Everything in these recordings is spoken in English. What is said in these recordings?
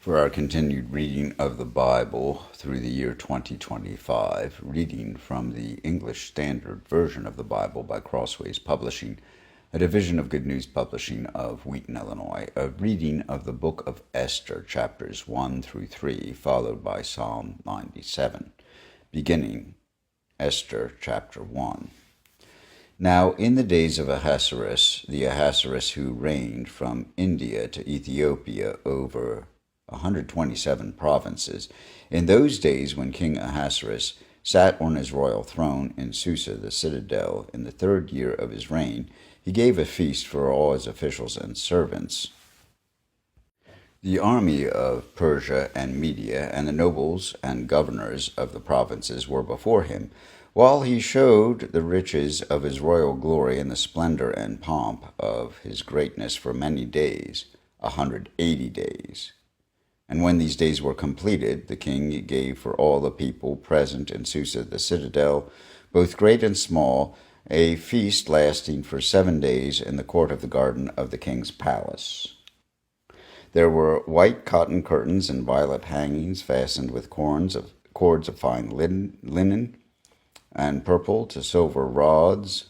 For our continued reading of the Bible through the year 2025, reading from the English Standard Version of the Bible by Crossways Publishing, a division of Good News Publishing of Wheaton, Illinois, a reading of the book of Esther, chapters 1 through 3, followed by Psalm 97, beginning Esther chapter 1. Now in the days of Ahasuerus, the Ahasuerus who reigned from India to Ethiopia over 127 provinces. In those days when King Ahasuerus sat on his royal throne in Susa the citadel in the 3rd year of his reign, he gave a feast for all his officials and servants. The army of Persia and Media and the nobles and governors of the provinces were before him, while he showed the riches of his royal glory and the splendor and pomp of his greatness for many days, 180 days. And when these days were completed, the king gave for all the people present in Susa the citadel, both great and small, a feast lasting for 7 days in the court of the garden of the king's palace. There were white cotton curtains and violet hangings fastened with cords of fine linen, and purple to silver rods,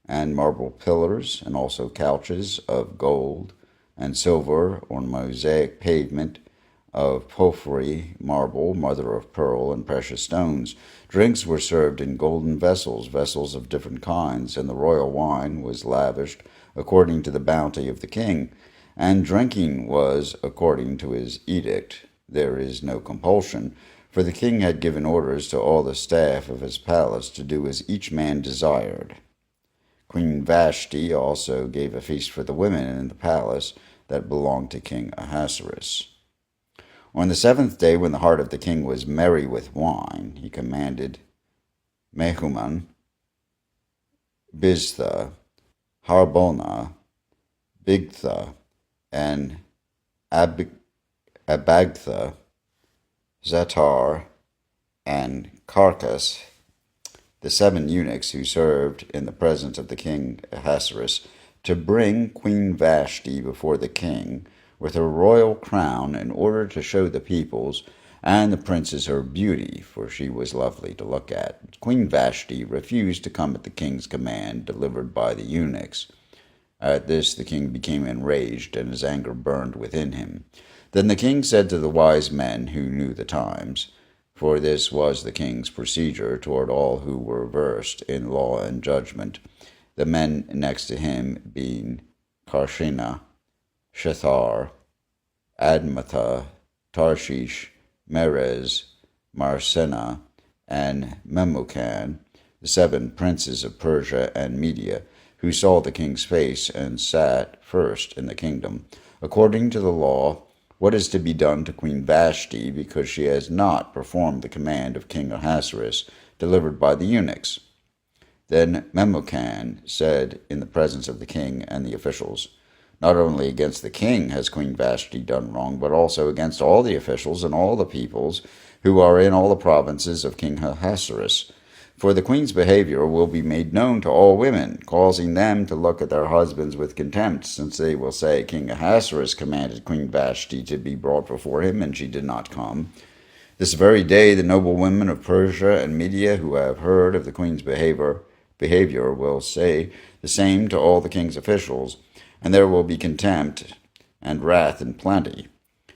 and marble pillars, and also couches of gold and silver on mosaic pavement of porphyry, marble, mother of pearl, and precious stones. Drinks were served in golden vessels, vessels of different kinds, and the royal wine was lavished according to the bounty of the king, and drinking was according to his edict. There is no compulsion, for the king had given orders to all the staff of his palace to do as each man desired. Queen Vashti also gave a feast for the women in the palace that belonged to King Ahasuerus. On the 7th day, when the heart of the king was merry with wine, he commanded Mehuman, Biztha, Harbona, Bigtha, and Abagtha, Zatar, and Carcas, the 7 eunuchs who served in the presence of the king Ahasuerus, to bring Queen Vashti before the king with her royal crown in order to show the peoples and the princes her beauty, for she was lovely to look at. Queen Vashti refused to come at the king's command delivered by the eunuchs. At this the king became enraged, and his anger burned within him. Then the king said to the wise men who knew the times, for this was the king's procedure toward all who were versed in law and judgment, the men next to him being Karshina, Shethar, Admatha, Tarshish, Merez, Marsena, and Memucan, the 7 princes of Persia and Media, who saw the king's face and sat first in the kingdom, according to the law, what is to be done to Queen Vashti, because she has not performed the command of King Ahasuerus, delivered by the eunuchs. Then Memucan said in the presence of the king and the officials, not only against the king has Queen Vashti done wrong, but also against all the officials and all the peoples who are in all the provinces of King Ahasuerus. For the queen's behavior will be made known to all women, causing them to look at their husbands with contempt, since they will say, King Ahasuerus commanded Queen Vashti to be brought before him, and she did not come. This very day the noble women of Persia and Media who have heard of the queen's behavior will say the same to all the king's officials, and there will be contempt and wrath in plenty.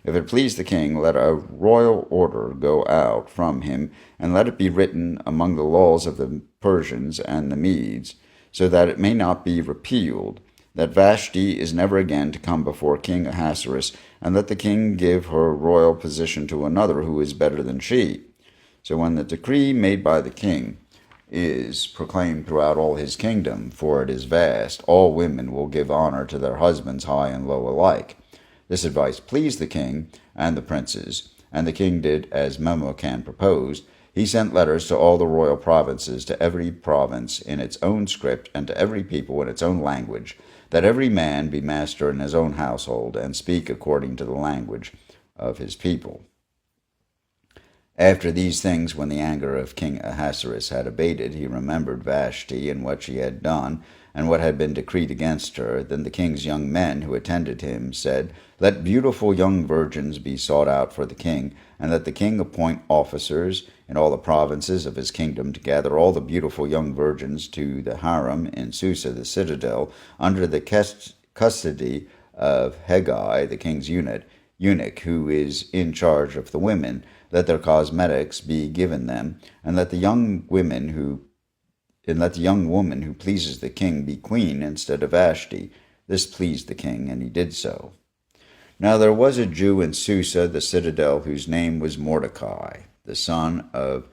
If it please the king, let a royal order go out from him, and let it be written among the laws of the Persians and the Medes, so that it may not be repealed, that Vashti is never again to come before King Ahasuerus, and let the king give her royal position to another who is better than she. So when the decree made by the king is proclaimed throughout all his kingdom, for it is vast, all women will give honor to their husbands, high and low alike. This advice pleased the king and the princes, and the king did as Memucan proposed. He sent letters to all the royal provinces, to every province in its own script, and to every people in its own language, that every man be master in his own household, and speak according to the language of his people. After these things, when the anger of King Ahasuerus had abated, he remembered Vashti and what she had done, and what had been decreed against her. Then the king's young men who attended him said, "Let beautiful young virgins be sought out for the king, and let the king appoint officers in all the provinces of his kingdom to gather all the beautiful young virgins to the harem in Susa the citadel, under the custody of Hegai, the king's eunuch, who is in charge of the women. Let their cosmetics be given them, and let the young woman who pleases the king be queen instead of Vashti." This pleased the king, and he did so. Now there was a Jew in Susa the citadel, whose name was Mordecai, the son of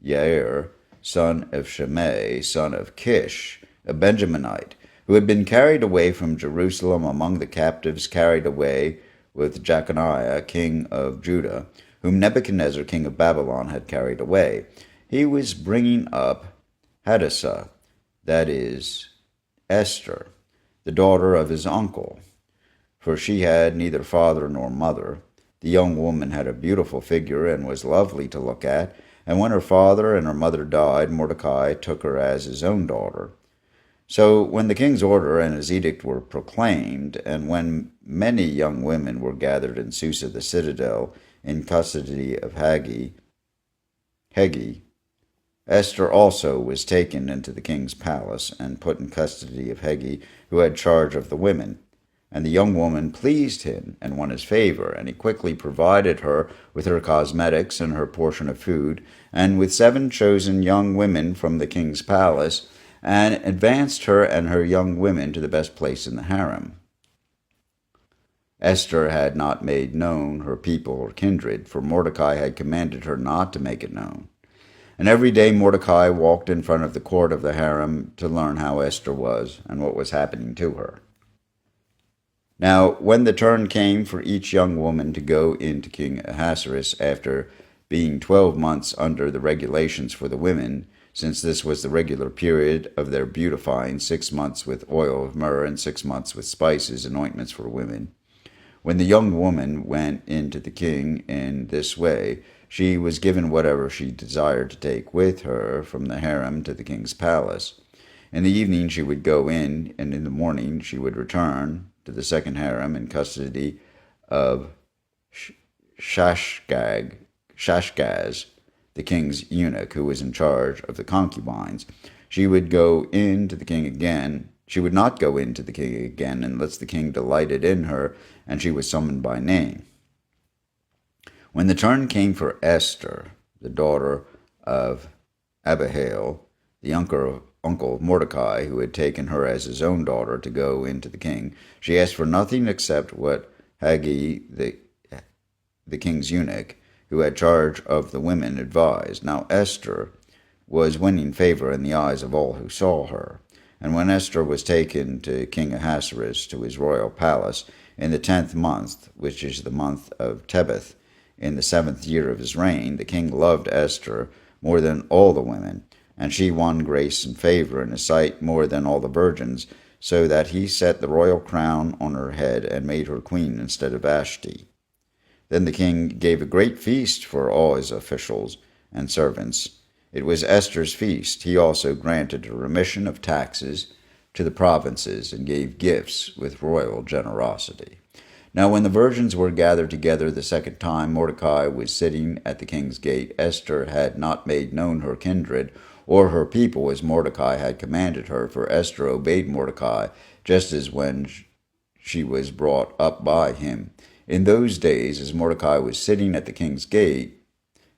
Yair, son of Shimei, son of Kish, a Benjaminite, who had been carried away from Jerusalem among the captives carried away with Jeconiah, king of Judah, whom Nebuchadnezzar, king of Babylon, had carried away. He was bringing up Hadassah, that is, Esther, the daughter of his uncle, for she had neither father nor mother. The young woman had a beautiful figure and was lovely to look at, and when her father and her mother died, Mordecai took her as his own daughter. So when the king's order and his edict were proclaimed, and when many young women were gathered in Susa the citadel in custody of Hegi, Esther also was taken into the king's palace and put in custody of Hegi, who had charge of the women. And the young woman pleased him and won his favor, and he quickly provided her with her cosmetics and her portion of food, and with 7 chosen young women from the king's palace, and advanced her and her young women to the best place in the harem. Esther had not made known her people or kindred, for Mordecai had commanded her not to make it known. And every day Mordecai walked in front of the court of the harem to learn how Esther was and what was happening to her. Now, when the turn came for each young woman to go into King Ahasuerus after being 12 months under the regulations for the women, since this was the regular period of their beautifying, 6 months with oil of myrrh and 6 months with spices and ointments for women. When the young woman went in to the king in this way, she was given whatever she desired to take with her from the harem to the king's palace. In the evening she would go in, and in the morning she would return to the second harem in custody of Shashgaz, the king's eunuch, who was in charge of the concubines. She would go in to the king again. She would not go in to the king again unless the king delighted in her, and she was summoned by name. When the turn came for Esther, the daughter of Abihail, the uncle of Mordecai, who had taken her as his own daughter to go in to the king, she asked for nothing except what Hagi, the king's eunuch, who had charge of the women, advised. Now Esther was winning favor in the eyes of all who saw her. And when Esther was taken to King Ahasuerus to his royal palace in the 10th month, which is the month of Tebeth, in the 7th year of his reign, the king loved Esther more than all the women, and she won grace and favor in his sight more than all the virgins, so that he set the royal crown on her head and made her queen instead of Vashti. Then the king gave a great feast for all his officials and servants. It was Esther's feast. He also granted a remission of taxes to the provinces and gave gifts with royal generosity. Now when the virgins were gathered together the second time, Mordecai was sitting at the king's gate. Esther had not made known her kindred or her people as Mordecai had commanded her, for Esther obeyed Mordecai, just as when she was brought up by him. In those days, as Mordecai was sitting at the king's gate,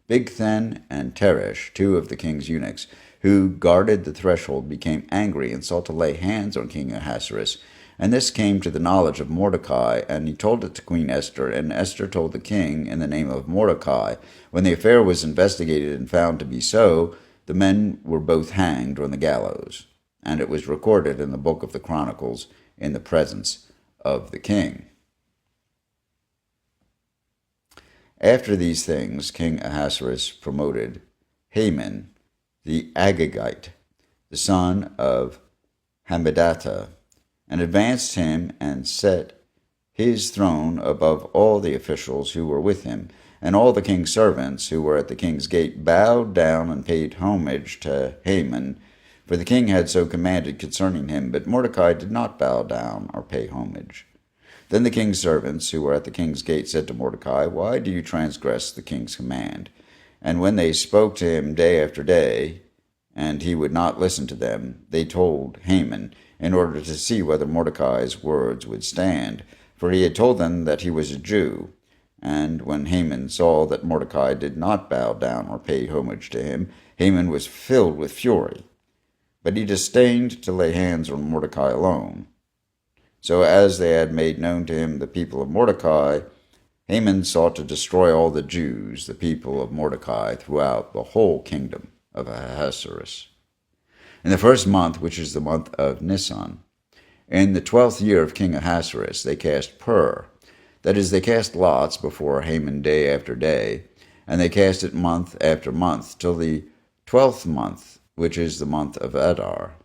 Bigthan and Teresh, 2 of the king's eunuchs, who guarded the threshold, became angry and sought to lay hands on King Ahasuerus. And this came to the knowledge of Mordecai, and he told it to Queen Esther, and Esther told the king in the name of Mordecai. When the affair was investigated and found to be so, the men were both hanged on the gallows, and it was recorded in the book of the Chronicles in the presence of the king. After these things, King Ahasuerus promoted Haman the Agagite, the son of Hammedatha, and advanced him and set his throne above all the officials who were with him, and all the king's servants who were at the king's gate bowed down and paid homage to Haman, for the king had so commanded concerning him. But Mordecai did not bow down or pay homage. Then the king's servants, who were at the king's gate, said to Mordecai, Why do you transgress the king's command? And when they spoke to him day after day, and he would not listen to them, they told Haman, in order to see whether Mordecai's words would stand, for he had told them that he was a Jew. And when Haman saw that Mordecai did not bow down or pay homage to him, Haman was filled with fury. But he disdained to lay hands on Mordecai alone. So as they had made known to him the people of Mordecai, Haman sought to destroy all the Jews, the people of Mordecai, throughout the whole kingdom of Ahasuerus. In the first month, which is the month of Nisan, in the 12th year of King Ahasuerus, they cast pur, that is, they cast lots before Haman day after day, and they cast it month after month, till the 12th month, which is the month of Adar.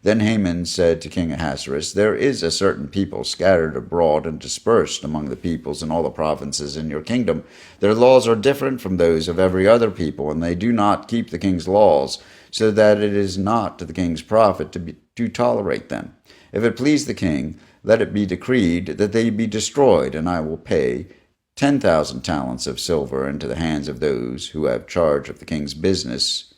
Then Haman said to King Ahasuerus, There is a certain people scattered abroad and dispersed among the peoples in all the provinces in your kingdom. Their laws are different from those of every other people, and they do not keep the king's laws, so that it is not to the king's profit to tolerate them. If it please the king, let it be decreed that they be destroyed, and I will pay 10,000 talents of silver into the hands of those who have charge of the king's business,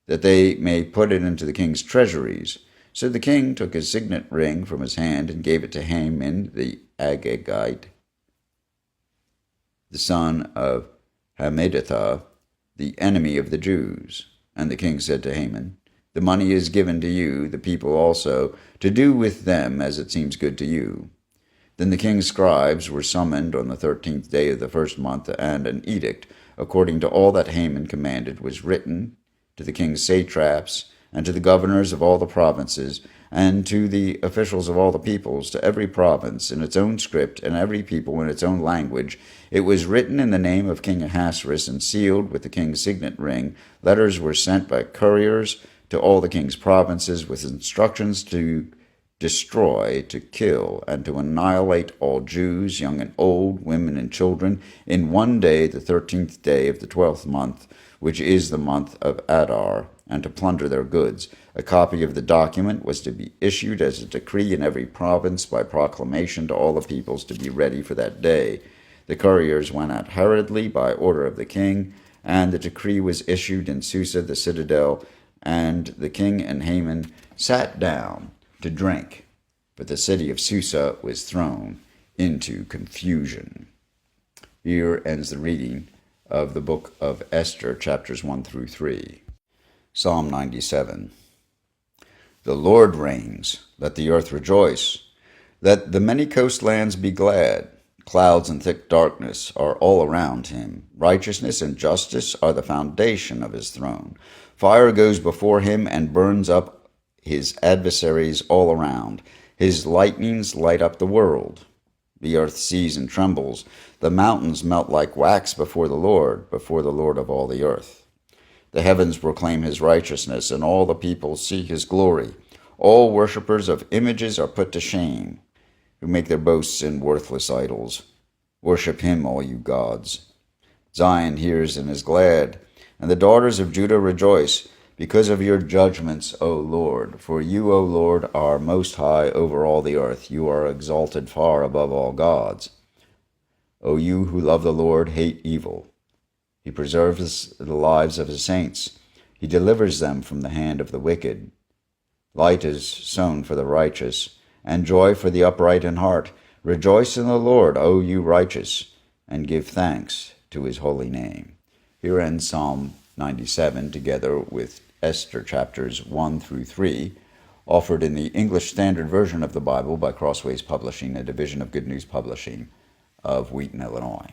that they may put it into the king's treasuries. So the king took his signet ring from his hand and gave it to Haman the Agagite, the son of Hammedatha, the enemy of the Jews. And the king said to Haman, The money is given to you, the people also, to do with them as it seems good to you. Then the king's scribes were summoned on the 13th day of the first month, and an edict, according to all that Haman commanded, was written to the king's satraps, and to the governors of all the provinces, and to the officials of all the peoples, to every province in its own script, and every people in its own language. It was written in the name of King Ahasuerus, and sealed with the king's signet ring. Letters were sent by couriers to all the king's provinces, with instructions to destroy, to kill, and to annihilate all Jews, young and old, women and children, in one day, the 13th day of the 12th month, which is the month of Adar, and to plunder their goods. A copy of the document was to be issued as a decree in every province by proclamation to all the peoples to be ready for that day. The couriers went out hurriedly by order of the king, and the decree was issued in Susa the citadel, and the king and Haman sat down to drink, but the city of Susa was thrown into confusion. Here ends the reading of the book of Esther, chapters 1 through 3. Psalm 97. The Lord reigns. Let the earth rejoice. Let the many coastlands be glad. Clouds and thick darkness are all around him. Righteousness and justice are the foundation of his throne. Fire goes before him and burns up his adversaries all around. His lightnings light up the world. The earth sees and trembles. The mountains melt like wax before the Lord of all the earth. The heavens proclaim his righteousness, and all the people see his glory. All worshippers of images are put to shame, who make their boasts in worthless idols. Worship him, all you gods. Zion hears and is glad, and the daughters of Judah rejoice, because of your judgments, O Lord. For you, O Lord, are most high over all the earth. You are exalted far above all gods. O you who love the Lord, hate evil. He preserves the lives of his saints. He delivers them from the hand of the wicked. Light is sown for the righteous, and joy for the upright in heart. Rejoice in the Lord, O you righteous, and give thanks to his holy name. Here ends Psalm 97, together with Esther chapters 1 through 3, offered in the English Standard Version of the Bible by Crossways Publishing, a division of Good News Publishing of Wheaton, Illinois.